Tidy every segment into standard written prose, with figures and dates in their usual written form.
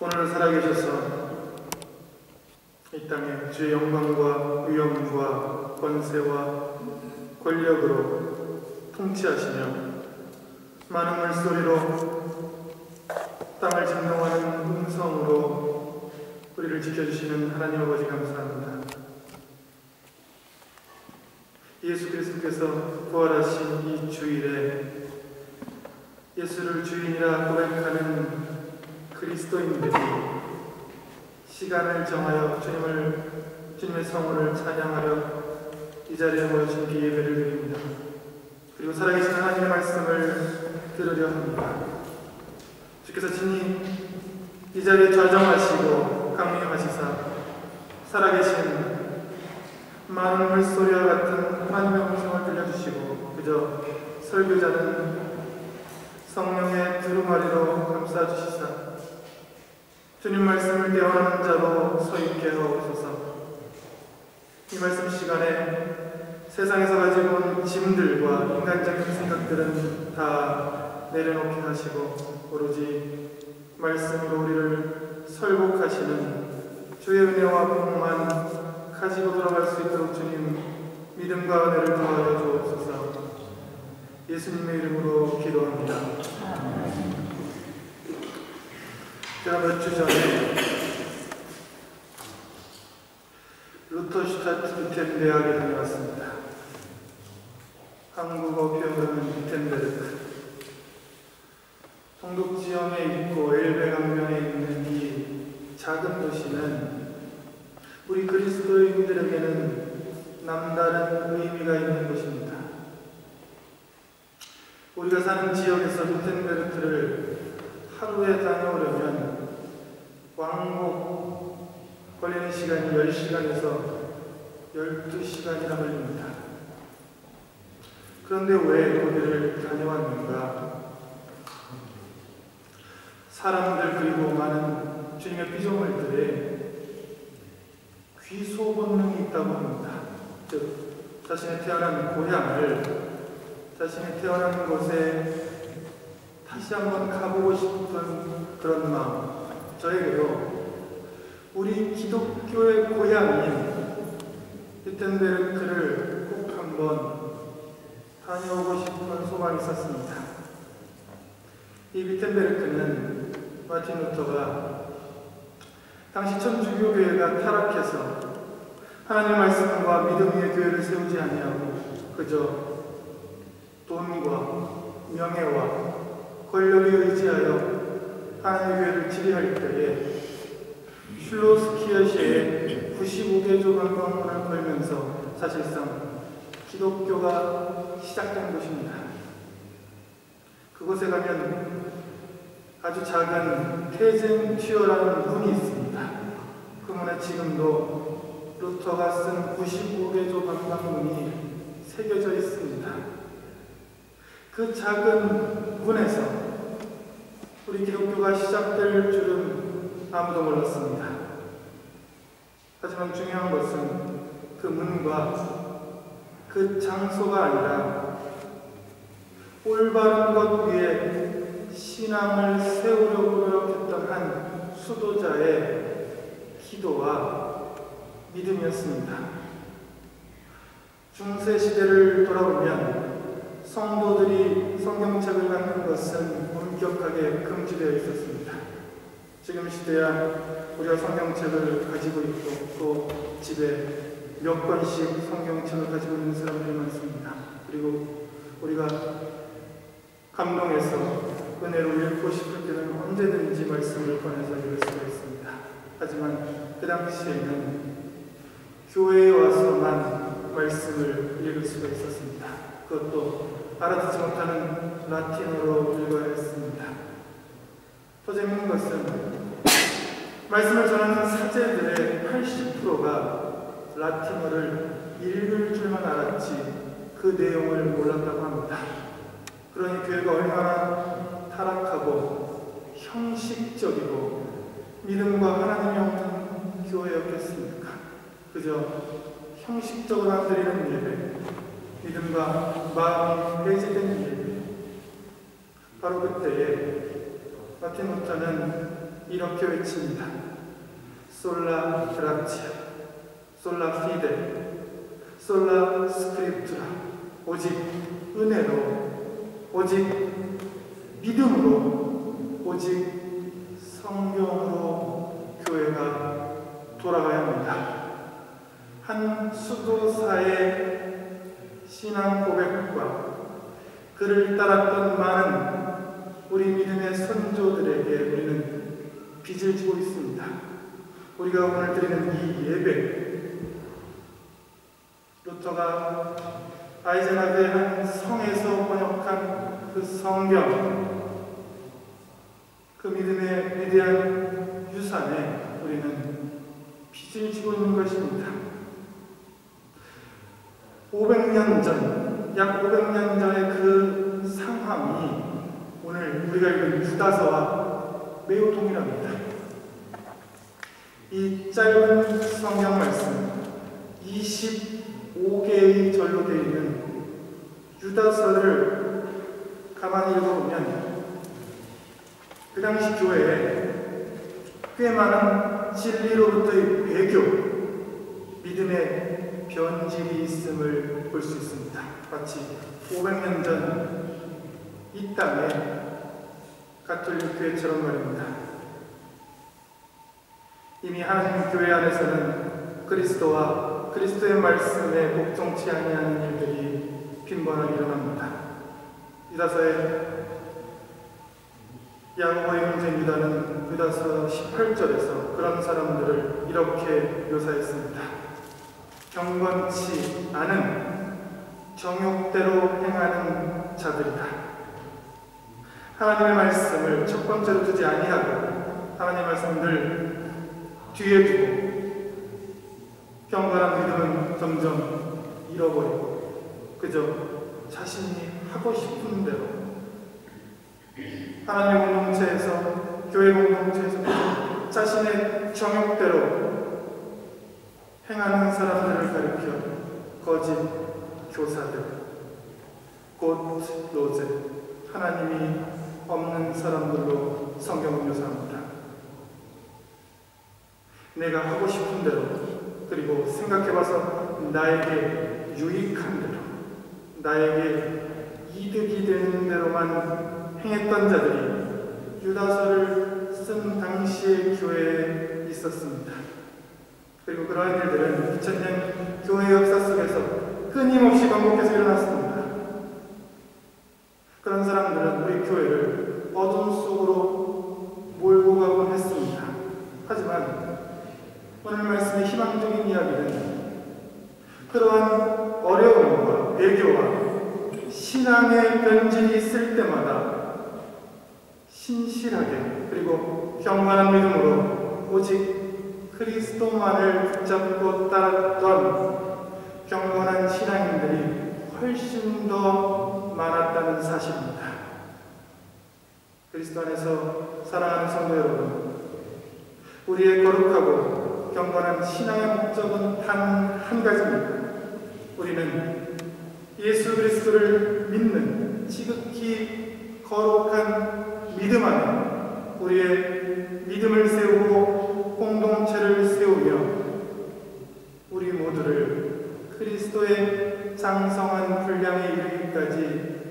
오늘은 살아계셔서 이 땅에 주의 영광과 위엄과 권세와 권력으로 통치하시며 많은 물소리로 땅을 진동하는 음성으로 우리를 지켜주시는 하나님 아버지 감사합니다. 예수 그리스도께서 부활하신 이 주일에 예수를 주인이라 고백하는 그리스도인들이 시간을 정하여 주님의 성호를 찬양하려 이 자리에 모여주신 예배를 드립니다. 그리고 살아계신 하나님의 말씀을 들으려 합니다. 주께서 친히 이 자리에 좌정하시고 강림하시사 살아계신 많은 물소리와 같은 하나님의 음성을 들려주시고 그저 설교자는 성령의 두루마리로 감싸주시사 주님 말씀을 대언하는 자로 서 있게 하옵소서. 이 말씀 시간에 세상에서 가지고 온 짐들과 인간적인 생각들은 다 내려놓게 하시고 오로지 말씀으로 우리를 설복하시는 주의 은혜와 복만 가지고 돌아갈 수 있도록 주님 믿음과 은혜를 더하여 주옵소서. 예수님의 이름으로 기도합니다. 제가 몇 주 전에 루터슈타트 위텐 대학에 다녀왔습니다. 한국어 표현은 위텐베르크. 동독 지형에 있고 엘베 강변에 있는 이 작은 도시는 우리 그리스도인들에게는 남다른 의미가 있는 곳입니다. 우리가 사는 지역에서 루텐베르크를 하루에 다녀오려면 왕복 걸리는 시간이 10시간에서 12시간이나 걸립니다. 그런데 왜 거기를 다녀왔는가? 사람들 그리고 많은 주님의 피조물들의 귀소 본능이 있다고 합니다. 즉 자신의 태어난 고향을 자신이 태어난 곳에 다시 한번 가보고 싶은 그런 마음. 저에게도 우리 기독교의 고향인 위텐베르크를 꼭 한번 다녀오고 싶은 소망이 있었습니다. 이 위텐베르크는 마틴 루터가 당시 천주교교회가 타락해서 하나님의 말씀과 믿음 위에 교회를 세우지 아니하고 그저 돈과 명예와 권력에 의지하여 하나님의 교회를 지배할 때에 슐로스키어시에 95개조 관광문을 걸면서 사실상 기독교가 시작된 곳입니다. 그곳에 가면 아주 작은 테젠 튀어라는 문이 있습니다. 그 문에 지금도 루터가 쓴 95개조 관광문이 새겨져 있습니다. 그 작은 문에서 우리 기독교가 시작될 줄은 아무도 몰랐습니다. 하지만 중요한 것은 그 문과 그 장소가 아니라 올바른 것 위에 신앙을 세우려고 노력했던 한 수도자의 기도와 믿음이었습니다. 중세 시대를 돌아보면 성도들이 성경책을 갖는 것은 엄격하게 금지되어 있었습니다. 지금 시대야 우리가 성경책을 가지고 있고 또 집에 몇 권씩 성경책을 가지고 있는 사람들이 많습니다. 그리고 우리가 감동해서 은혜로 읽고 싶을 때는 언제든지 말씀을 꺼내서 읽을 수가 있습니다. 하지만 그 당시에는 교회에 와서만 말씀을 읽을 수가 있었습니다. 그것도 알아듣지 못하는 라틴어로 읽어야 했습니다. 더 재밌는 것은 말씀을 전하는 사제들의 80%가 라틴어를 읽을 줄만 알았지 그 내용을 몰랐다고 합니다. 그러니 교회가 얼마나 타락하고 형식적이고 믿음과 하나님이 없는 교회였겠습니까? 그저 형식적으로 드리는 예배, 믿음과 마음이 폐지된 예배. 바로 그때에 마틴 루터는 이렇게 외칩니다. 솔라 그라티아, 솔라 피데, 솔라 스크립투라. 오직 은혜로, 오직 믿음으로, 오직 성경으로 교회가 돌아가야 합니다. 한 수도사의 신앙 고백과 그를 따랐던 많은 우리 믿음의 선조들에게 우리는 빚을 지고 있습니다. 우리가 오늘 드리는 이 예배, 루터가 아이젠하드의 한 성에서 번역한 그 성경, 그 믿음의 위대한 유산에 우리는 빚을 지고 있는 것입니다. 500년 전, 약 500년 전의 그 상황이 오늘 우리가 읽은 유다서와 매우 동일합니다. 이 짧은 성경 말씀, 25개의 절로 되어 있는 유다서를 가만히 읽어보면 그 당시 교회에 꽤 많은 진리로부터의 배교, 믿음의 변질이 있음을 볼 수 있습니다. 마치 500년 전 이 땅에 가톨릭 교회처럼 말입니다. 이미 하나님 교회 안에서는 그리스도와 그리스도의 말씀에 복종치 아니하는 일들이 빈번하게 일어납니다. 유다서의 야고보의 형제 유다는 유다서 18절에서 그런 사람들을 이렇게 묘사했습니다. 경건치 않은 정욕대로 행하는 자들이다. 하나님의 말씀을 첫 번째로 두지 아니하고 하나님의 말씀을 뒤에 두고 경건한 믿음은 점점 잃어버리고 그저 자신이 하고 싶은 대로 하나님의 공동체에서, 교회 공동체에서 자신의 정욕대로 행하는 사람들을 가리켜 거짓 교사들, 곧 로제, 하나님이 없는 사람들로 성경을 묘사합니다. 내가 하고 싶은 대로, 그리고 생각해봐서 나에게 유익한 대로, 나에게 이득이 되는 대로만 행했던 자들이 유다서를 쓴 당시의 교회에 있었습니다. 그리고 그러한 일들은 2000년 교회 역사 속에서 끊임없이 반복해서 일어났습니다. 그런 사람들은 우리 교회를 어둠 속으로 몰고 가곤 했습니다. 하지만 오늘 말씀의 희망적인 이야기는 그러한 어려움과 배교와 신앙의 변질이 있을 때마다 신실하게 그리고 경건한 믿음으로 오직 그리스도만을 붙잡고 따랐던 경건한 신앙인들이 훨씬 더 많았다는 사실입니다. 그리스도 안에서 사랑하는 성도 여러분, 우리의 거룩하고 경건한 신앙의 목적은 단 한 가지입니다. 우리는 예수 그리스도를 믿는 지극히 거룩한 믿음 안에 우리의 믿음을 세우고 공동체를 세우며 우리 모두를 그리스도의 장성한 분량에 이르기까지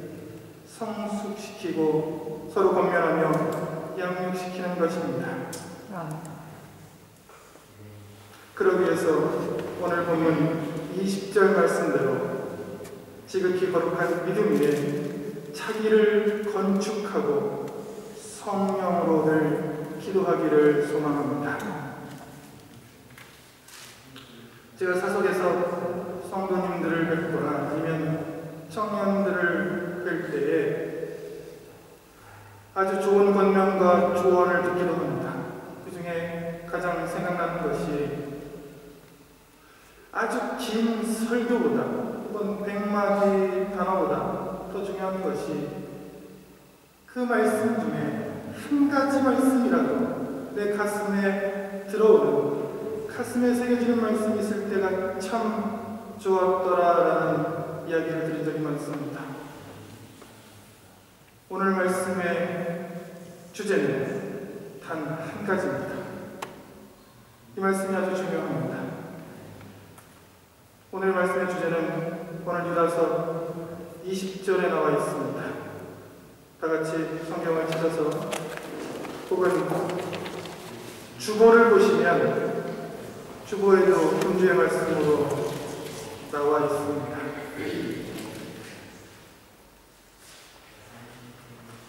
성숙시키고 서로 건면하며 양육시키는 것입니다. 그러기 위해서 오늘 본문 20절 말씀대로 지극히 거룩한 믿음 위에 차기를 건축하고 성령으로 늘 기도하기를 소망합니다. 제가 사석에서 성도님들을 뵙거나 아니면 청년들을 뵐 때에 아주 좋은 권면과 조언을 듣기도 합니다. 그 중에 가장 생각나는 것이 아주 긴 설교보다 혹은 100마디 단어보다 더 중요한 것이 그 말씀 중에 한 가지 말씀이라도 내 가슴에 들어오는, 가슴에 새겨지는 말씀이 있을 때가 참 좋았더라라는 이야기를 드린 적이 많습니다. 오늘 말씀의 주제는 단 한 20절에 나와 있습니다. 다 같이 성경을 찾아서 혹은 주보를 보시면 주보에도 금주의 말씀으로 나와 있습니다.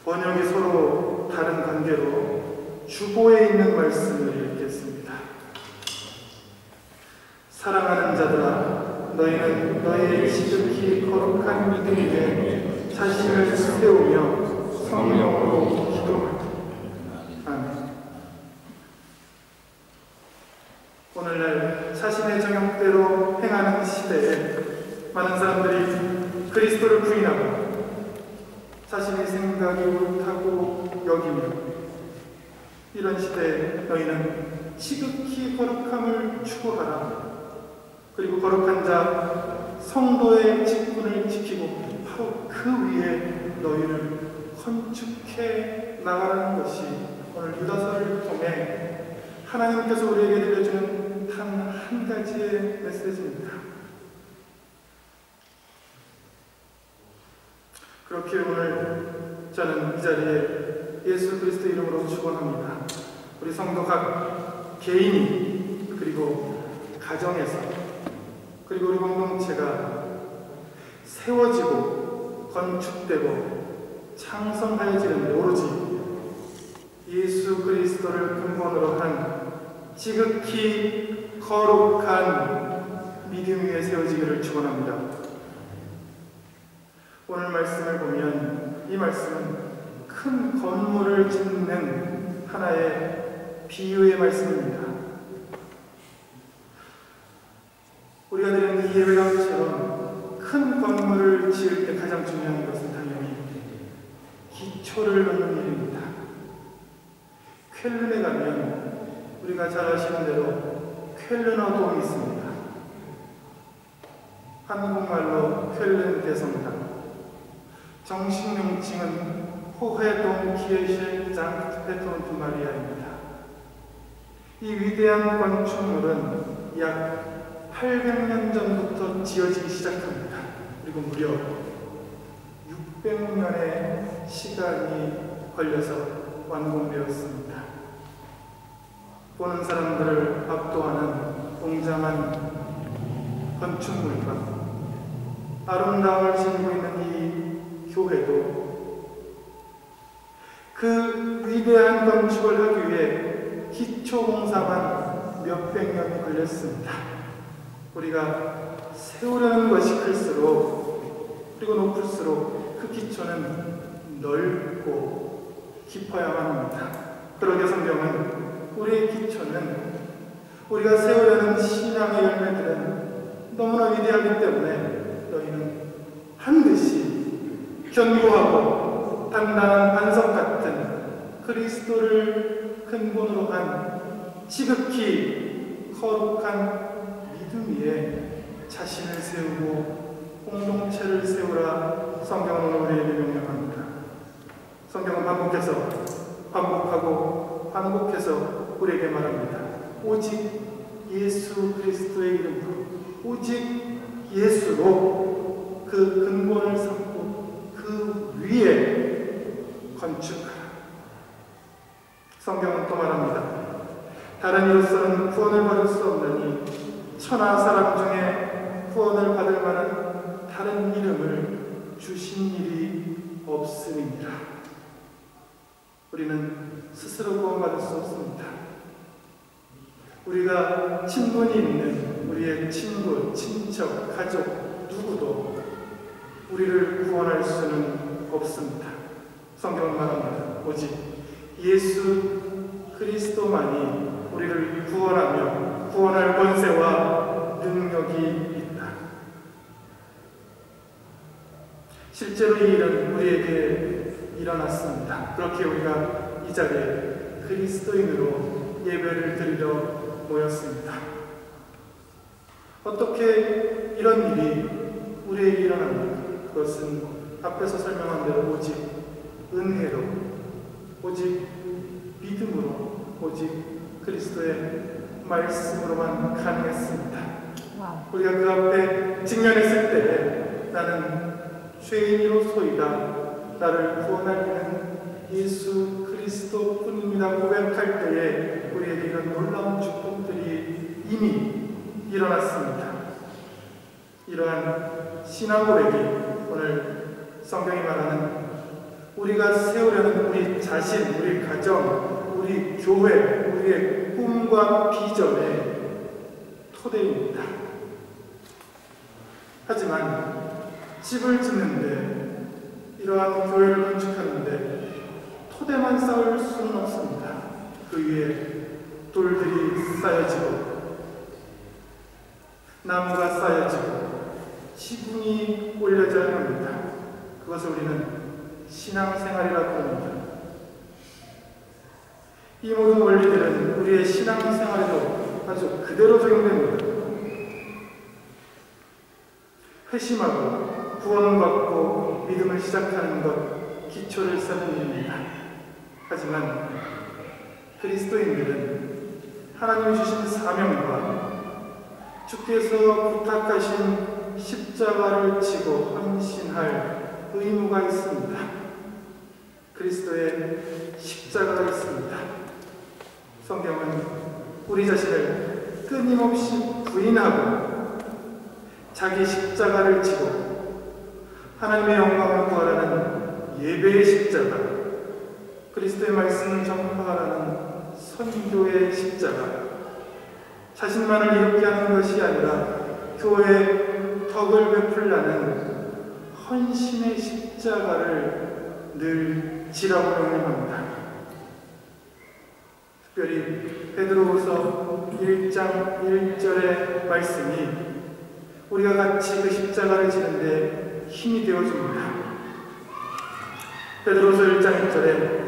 번역이 서로 다른 관계로 주보에 있는 말씀을 읽겠습니다. 사랑하는 자들아, 너희는 너희의 지극히 거룩한 믿음에 자신을 세우며 성령으로 기도하라. 아멘. 오늘날 자신의 정욕대로 행하는 시대에 많은 사람들이 그리스도를 부인하고 자신의 생각이 옳다고 여기며, 이런 시대에 너희는 지극히 거룩함을 추구하라. 그리고 거룩한 자 성도의 직분을 지키고 바로 그 위에 너희를 건축해 나가라는 것이 오늘 유다서를 통해 하나님께서 우리에게 들려주는 단 한 가지의 메시지입니다. 그렇게 오늘 저는 이 자리에 예수 그리스도 이름으로 축원합니다. 우리 성도 각 개인이, 그리고 가정에서, 그리고 우리 공동체가 세워지고 건축되고 창성하여지는 오로지 예수 그리스도를 근본으로 한 지극히 거룩한 믿음 위에 세워지기를 축원합니다. 오늘 말씀을 보면 이 말씀은 큰 건물을 짓는 하나의 비유의 말씀입니다. 우리가 드리는 이 예배당처럼 큰 건물을 지을 때 가장 중요한 것은 당연히 기초를 넣는 일입니다. 쾰른에 가면 우리가 잘 아시는 대로 쾰른어동이 있습니다. 한국말로 쾰른 대성당, 정식 명칭은 호회동 키에셰 장트페톤트 마리아입니다. 이 위대한 건축물은 약 800년 전부터 지어지기 시작합니다. 그리고 무려 600년의 시간이 걸려서 완공되었습니다. 보는 사람들을 압도하는 웅장한 건축물과 아름다움을 지니고 있는 이 교회도 그 위대한 건축을 하기 위해 기초 공사만 몇백 년이 걸렸습니다. 우리가 세우려는 것이 클수록, 그리고 높을수록 그 기초는 넓고 깊어야만 합니다. 그러게 성경은 우리의 기초는, 우리가 세우려는 신앙의 열매들은 너무나 위대하기 때문에 너희는 반드시 견고하고 단단한 반석 같은 그리스도를 근본으로 한 지극히 거룩한 믿음 위에 자신을 세우고 공동체를 세우라 성경은 우리에게 명령합니다. 성경은 반복해서 우리에게 말합니다. 오직 예수 그리스도의 이름으로, 오직 예수로 그 근본을 삼고 그 위에 건축하라. 성경은 또 말합니다. 다른 이로서는 구원을 받을 수 없느니 천하 사람 중에 구원을 받을 만한 다른 이름을 주신 일이 없음이니라. 우리는 스스로 구원받을 수 없습니다. 우리가 친분이 있는 우리의 친구, 친척, 가족 누구도 우리를 구원할 수는 없습니다. 성경은 말합니다. 오직 예수 그리스도만이 우리를 구원하며 구원할 권세와 능력이 있다. 실제로 이 일은 우리에게 일어났습니다. 그렇게 우리가 이 자리에 그리스도인으로 예배를 드리러 모였습니다. 어떻게 이런 일이 우리에게 일어납니까? 그것은 앞에서 설명한 대로 오직 은혜로, 오직 믿음으로, 오직 그리스도의 말씀으로만 가능했습니다. 우리가 그 앞에 직면했을 때 나는 죄인으로소이다. 나를 구원하기는 예수 그리스도뿐입니다. 고백할 때에 우리에게 이런 놀라운 축복들이 이미 일어났습니다. 이러한 신앙 고백이 오늘 성경이 말하는 우리가 세우려는 우리 자신, 우리 가정, 우리 교회, 우리의 꿈과 비전의 토대입니다. 하지만 집을 짓는데, 이러한 교회를 건축하는데 토대만 쌓을 수는 없습니다. 그 위에 돌들이 쌓여지고 나무가 쌓여지고 지붕이 올려져야 합니다. 그것을 우리는 신앙생활이라고 합니다. 이 모든 원리들은 우리의 신앙생활에도 아주 그대로 적용됩니다. 회심하고 구원받고 믿음을 시작하는 것, 기초를 쌓는 일입니다. 하지만 그리스도인들은 하나님이 주신 사명과 주께서 부탁하신 십자가를 지고 헌신할 의무가 있습니다. 그리스도의 십자가가 있습니다. 성경은 우리 자신을 끊임없이 부인하고 자기 십자가를 지고 하나님의 영광을 구하라는 예배의 십자가, 그리스도의 말씀을 전파하라는 선교의 십자가, 자신만을 이롭게 하는 것이 아니라 교회에 덕을 베풀라는 헌신의 십자가를 늘 지라고 명령합니다. 특별히 베드로후서 1장 1절의 말씀이 우리가 같이 그 십자가를 지는데 힘이 되어줍니다. 베드로후서 1장 1절에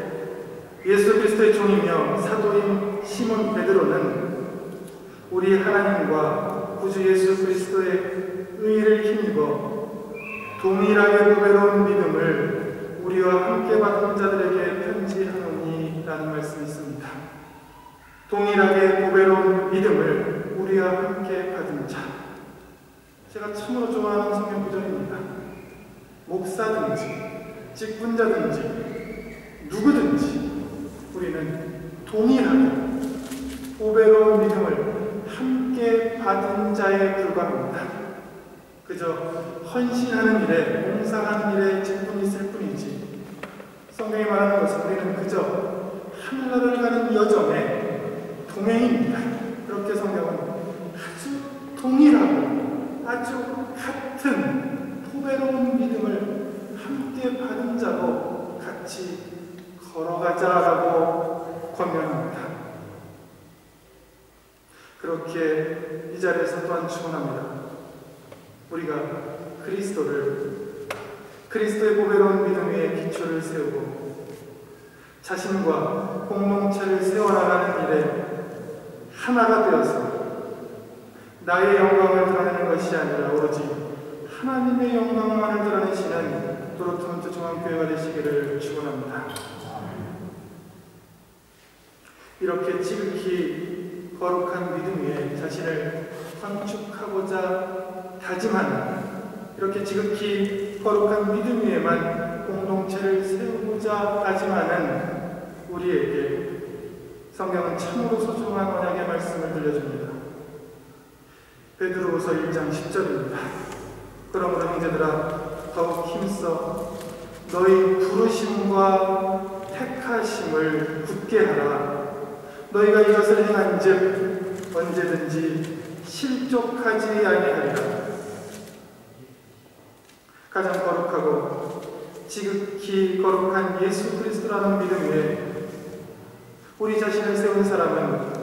예수 그리스도의 종이며 사도인 시몬 베드로는 우리 하나님과 구주 예수 그리스도의 의를 힘입어 동일하게 보배로운 믿음을 우리와 함께 받은 자들에게 편지하노니 라는 말씀이 있습니다. 동일하게 보배로운 믿음을 우리와 함께 받은 자, 제가 참으로 좋아하는 성경 구절입니다. 목사든지 직분자든지 누구든지 우리는 동일하게 보배로운 믿음을 함께 받은 자에 불과합니다. 그저 헌신하는 일에, 봉사하는 일에 직분이 있을 뿐이지, 성경이 말하는 것은 우리는 그저 하늘나라를 가는 여정의 동행입니다. 그렇게 성경은 아주 동일하고 아주 같은 보배로운 믿음을 함께 받은 자로 같이 걸어가자라고 권면합니다. 그렇게 이 자리에서 또한 축원합니다. 우리가 그리스도의 보배로운 믿음 위에 기초를 세우고 자신과 공동체를 세워나가는 일에 하나가 되어서 나의 영광을 드러내는 것이 아니라 오로지 하나님의 영광만을 드러내시는 도로트문트 중앙교회가 되시기를 축원합니다. 이렇게 지극히 거룩한 믿음 위에 자신을 건축하고자 다짐하는, 이렇게 지극히 거룩한 믿음 위에만 공동체를 세우고자 다짐하는 우리에게 성경은 참으로 소중한 언약의 말씀을 들려줍니다. 베드로후서 1장 10절입니다. 그러므로 형제들아 더욱 힘써 너희 부르심과 택하심을 굳게 하라. 너희가 이것을 행한즉 언제든지 실족하지 아니하리라. 가장 거룩하고 지극히 거룩한 예수 그리스도라는 믿음 위에 우리 자신을 세운 사람은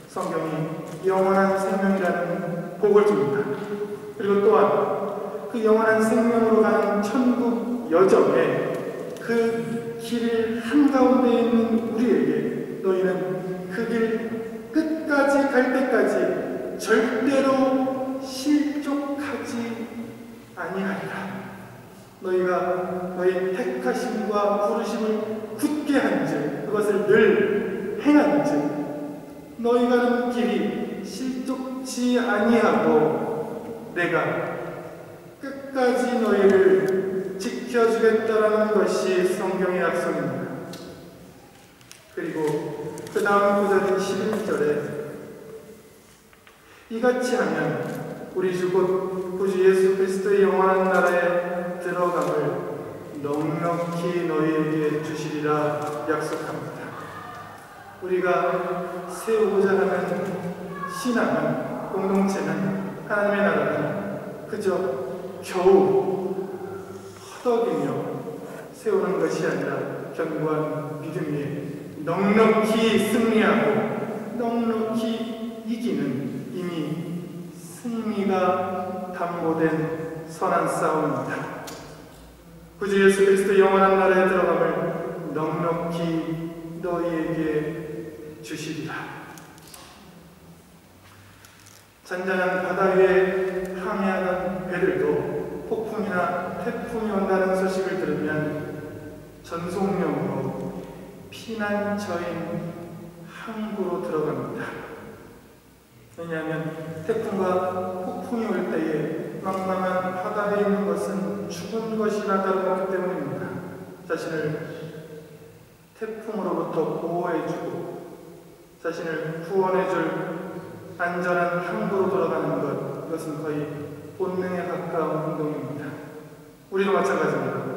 성경이 영원한 생명이라는 복을 줍니다. 그리고 또한 그 영원한 생명으로 가는 천국 여정에 그 길 한가운데 있는 우리에게 너희는 그 길 끝까지 갈 때까지 절대로 실족하지 아니하리라. 너희가 너희 택하심과 부르심을 굳게 한즉, 그것을 늘 행한즉 너희가 가는 길이 실족치 아니하고 내가 끝까지 너희를 있다는 것이 성경의 약속입니다. 그리고 그 다음 구절인 11절에 이같이 하면 우리 주 곧 구주 예수 그리스도의 영원한 나라에 들어감을 넉넉히 너희에게 주시리라 약속합니다. 우리가 세우고자 하는 신앙은, 공동체는, 하나님의 나라는 그저 겨우 허덕이며 세우는 것이 아니라 견고한 믿음이 넉넉히 승리하고 넉넉히 이기는 이미 승리가 담보된 선한 싸움입니다. 구주 예수 그리스도 영원한 나라에 들어감을 넉넉히 너희에게 주시리라. 잔잔한 바다 위에 항해하던 배들도 폭풍이나 태풍이 온다는 소식을 들으면 전속력으로 피난처인 항구로 들어갑니다. 왜냐하면 태풍과 폭풍이 올 때에 망망한 바다에 있는 것은 죽은 것이나 다름없기 때문입니다. 자신을 태풍으로부터 보호해주고 자신을 구원해줄 안전한 항구로 돌아가는 것, 이것은 거의 본능에 가까운 행동입니다. 우리도 마찬가지입니다.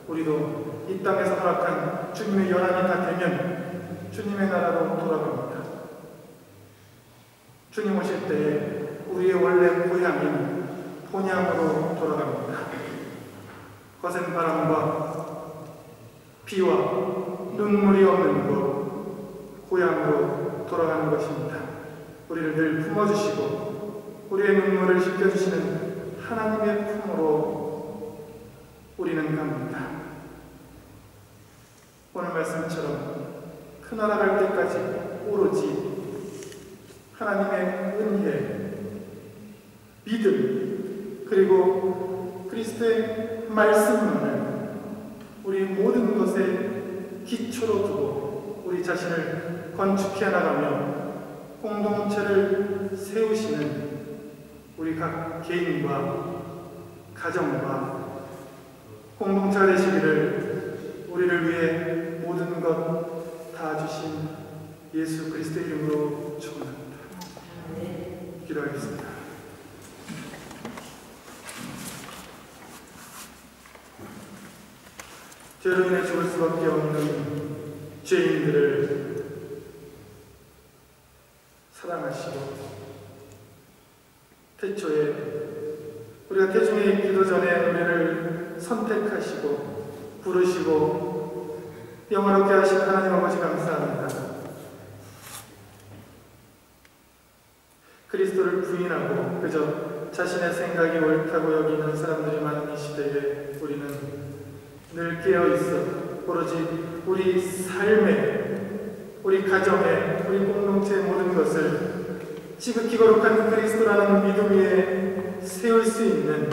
우리도 이 땅에서 허락한 주님의 연한이 다 되면 주님의 나라로 돌아갑니다. 주님 오실 때에 우리의 원래 고향인 본향으로 돌아갑니다. 거센 바람과 비와 눈물이 없는 곳, 고향으로 돌아가는 것입니다. 우리를 늘 품어주시고 우리의 눈물을 씻겨주시는 하나님의 품으로 우리는 갑니다. 오늘 말씀처럼 그 나라 갈 때까지 오로지 하나님의 은혜, 믿음, 그리고 그리스도의 말씀만을 우리 모든 것에 기초로 두고 우리 자신을 건축해 나가며 공동체를 세우시는 우리 각 개인과 가정과 공동체가 되시기를 우리를 위해 모든 것 다 주신 예수 그리스도의 이름으로 축원합니다. 기도하겠습니다. 죄로 인해 죽을 수밖에 없는 죄인들을 사랑하시고 태초에 우리가 태중에 있기도 전에 우리를 선택하시고 부르시고 영원롭게 하신 하나님 아버지 감사합니다. 그리스도를 부인하고 그저 자신의 생각이 옳다고 여기는 사람들이 많은 이 시대에 우리는 늘 깨어있어 오로지 우리 삶에, 우리 가정에, 우리 공동체의 모든 것을 지극히 거룩한 그리스도라는 믿음 위에 세울 수 있는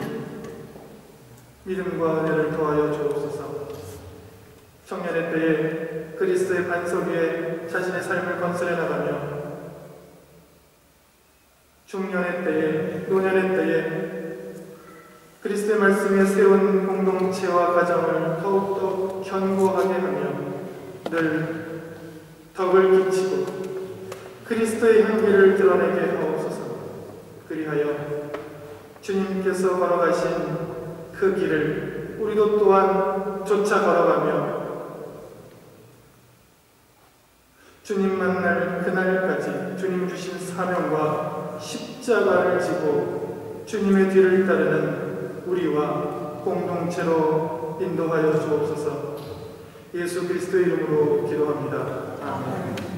믿음과 은혜를 더하여 주옵소서. 청년의 때에 그리스도의 반석 위에 자신의 삶을 건설해 나가며 중년의 때에, 노년의 때에 그리스도의 말씀에 세운 공동체와 가정을 더욱더 견고하게 하며 늘 덕을 끼치고 그리스도의 향기를 드러내게 하옵소서. 그리하여 주님께서 걸어가신 그 길을 우리도 또한 쫓아 걸어가며 주님 만날 그날까지 주님 주신 사명과 십자가를 지고 주님의 뒤를 따르는 우리와 공동체로 인도하여 주옵소서. 예수 그리스도의 이름으로 기도합니다. 아멘.